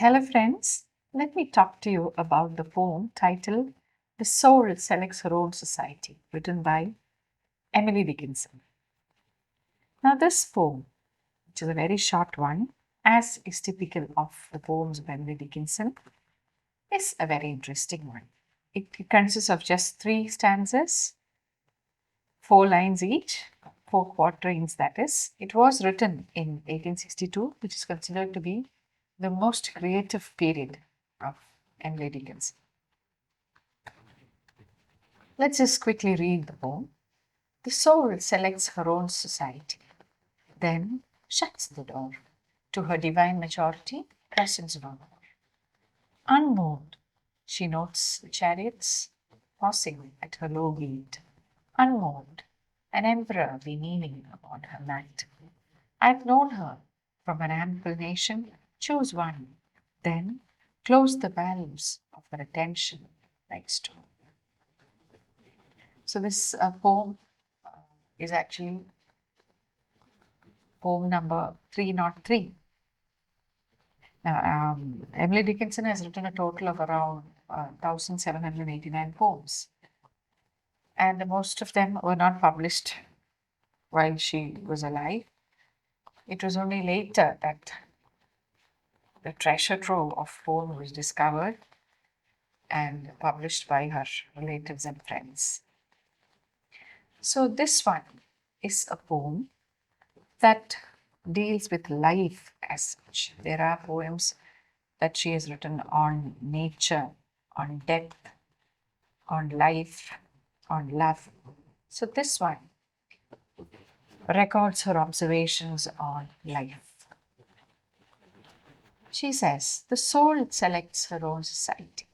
Hello, friends. Let me talk to you about the poem titled The Soul Selects Her Own Society, written by Emily Dickinson. Now, this poem, which is a very short one, as is typical of the poems of Emily Dickinson, is a very interesting one. It consists of just three stanzas, 4 lines each, 4 quatrains that is. It was written in 1862, which is considered to be the most creative period of Emily Dickinson. Let's just quickly read the poem. The soul selects her own society, then shuts the door. To her divine majority, presence no more. Unmoved, she notes the chariots pausing at her low gate. Unmoved, an emperor beaming upon her mat. I've known her from an ample nation. Choose one, then close the valves of her attention like stone. So this poem is actually poem number 303. Now, Emily Dickinson has written a total of around 1,789 poems, and most of them were not published while she was alive. It was only later that the treasure trove of poems was discovered and published by her relatives and friends. So, this one is a poem that deals with life as such. There are poems that she has written on nature, on death, on life, on love. So this one records her observations on life. She says, the soul selects her own society.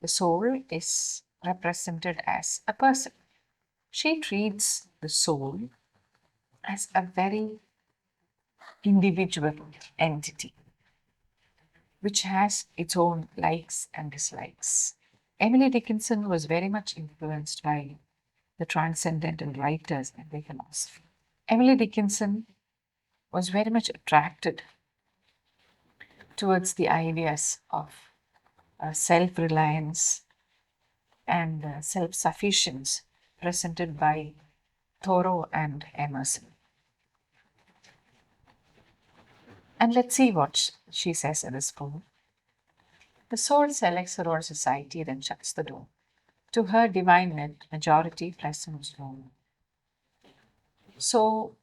The soul is represented as a person. She treats the soul as a very individual entity which has its own likes and dislikes. Emily Dickinson was very much influenced by the transcendental writers and their philosophy. Emily Dickinson was very much attracted towards the ideas of self reliance and self sufficiency presented by Thoreau and Emerson. And let's see what she says in this poem. The soul selects her own society, then shuts the door. To her divine majority, presence no more. So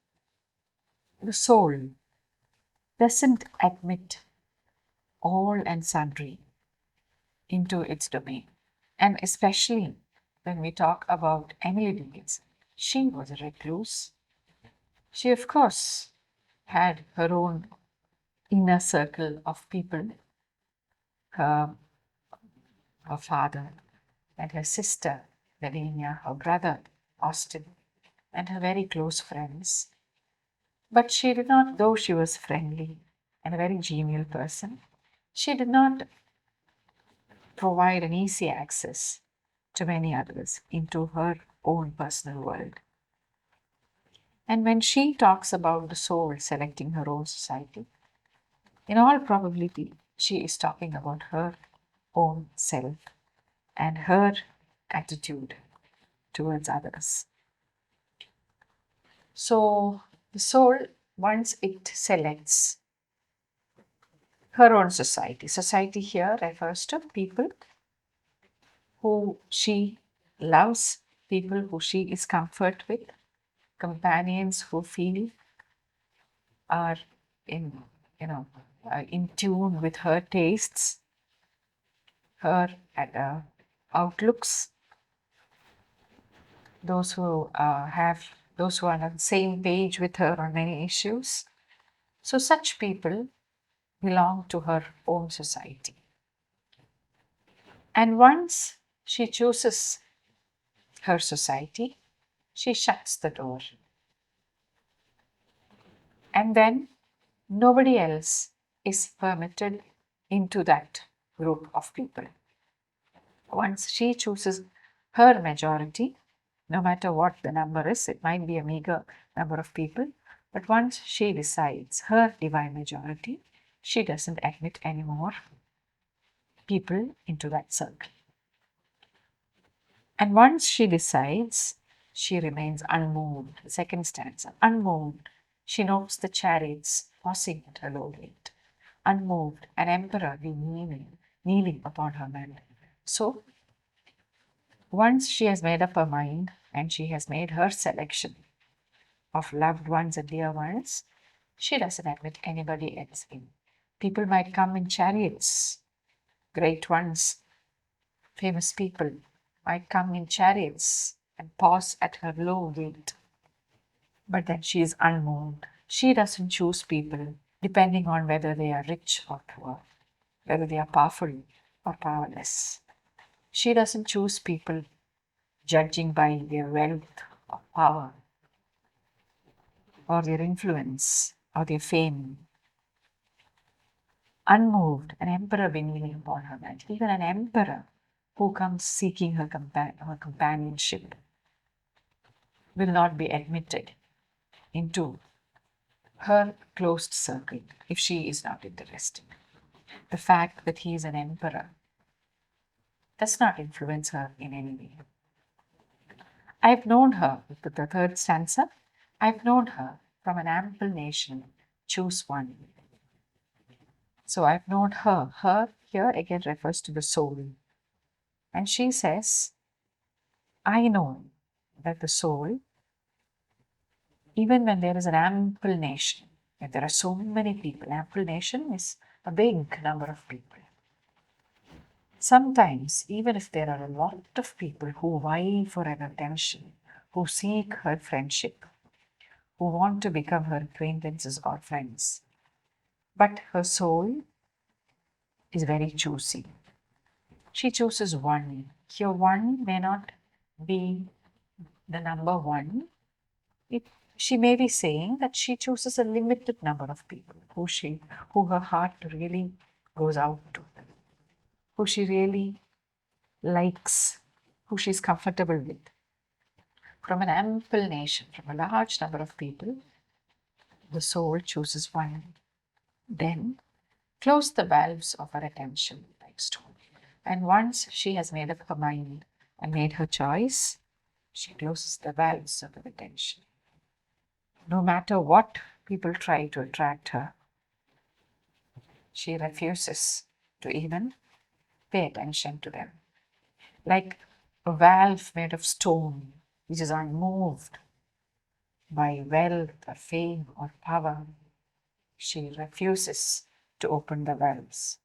the soul doesn't admit all and sundry into its domain. And especially when we talk about Emily Dickinson, she was a recluse. She, of course, had her own inner circle of people, her father and her sister, Lavinia, her brother, Austin, and her very close friends. But she did not, though she was friendly and a very genial person, she did not provide an easy access to many others into her own personal world. And when she talks about the soul selecting her own society, in all probability, she is talking about her own self and her attitude towards others. So, the soul, once it selects her own society here refers to people who she loves, people who she is comfort with, companions who feel are in, in tune with her tastes, her outlooks, those who those who are on the same page with her on many issues. So such people belong to her own society. And once she chooses her society, she shuts the door. And then nobody else is permitted into that group of people. Once she chooses her majority, no matter what the number is, it might be a meager number of people, but once she decides her divine majority, she doesn't admit any more people into that circle. And once she decides, she remains unmoved. The second stanza, unmoved. She notes the chariots passing at her low gate. Unmoved, an emperor kneeling upon her mantle. So, once she has made up her mind and she has made her selection of loved ones and dear ones, she doesn't admit anybody else in. People might come in chariots, great ones, famous people might come in chariots and pause at her low gate. But then she is unmoved. She doesn't choose people depending on whether they are rich or poor, whether they are powerful or powerless. She doesn't choose people judging by their wealth or power or their influence or their fame. Unmoved, an emperor beaming upon her mantle, even an emperor who comes seeking her companionship will not be admitted into her closed circle if she is not interested. The fact that he is an emperor does not influence her in any way. I've known her, the third stanza, I've known her from an ample nation, choose one. So I've known her. Her here again refers to the soul. And she says, I know that the soul, even when there is an ample nation, when there are so many people, ample nation is a big number of people. Sometimes, even if there are a lot of people who vie for her attention, who seek her friendship, who want to become her acquaintances or friends, but her soul is very choosy. She chooses one. Here, one may not be the number one. She may be saying that she chooses a limited number of people who her heart really goes out to, who she really likes, who she's comfortable with. From an ample nation, from a large number of people, the soul chooses one. Then close the valves of her attention like stone. And once she has made up her mind and made her choice, she closes the valves of her attention. No matter what people try to attract her, she refuses to even pay attention to them. Like a valve made of stone, which is unmoved by wealth or fame or power, she refuses to open the valves.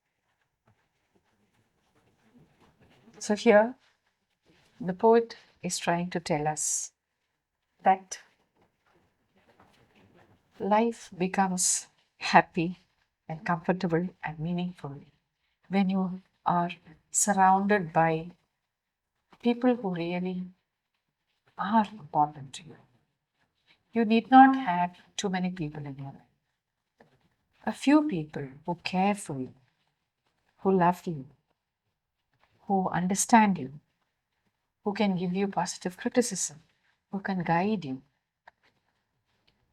So here, the poet is trying to tell us that life becomes happy and comfortable and meaningful when you are surrounded by people who really are important to you. You need not have too many people in your life. A few people who care for you, who love you, who understand you, who can give you positive criticism, who can guide you,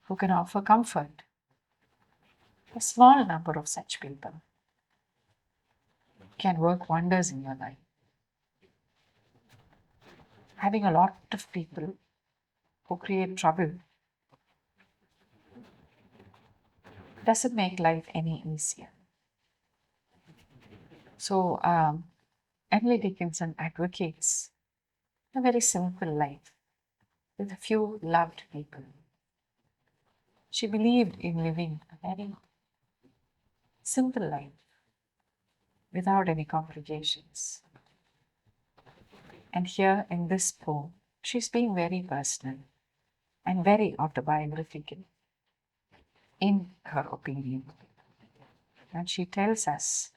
who can offer comfort. A small number of such people can work wonders in your life. Having a lot of people who create trouble doesn't make life any easier. So, Emily Dickinson advocates a very simple life with a few loved people. She believed in living a very simple life without any complications. And here in this poem, she's being very personal and very autobiographical in her opinion. And she tells us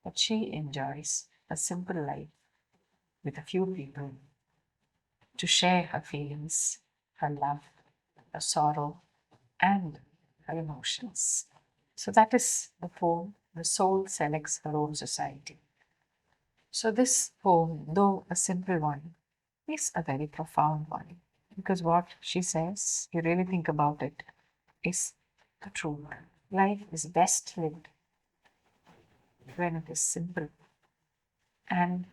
that she enjoys a simple life with a few people to share her feelings, her love, her sorrow, and her emotions. So that is the poem, The Soul Selects Her Own Society. So this poem, though a simple one, is a very profound one, because what she says, if you really think about it, is the truth. Life is best lived when it is simple, and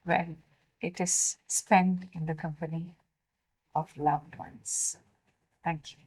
when it is spent in the company of loved ones. Thank you.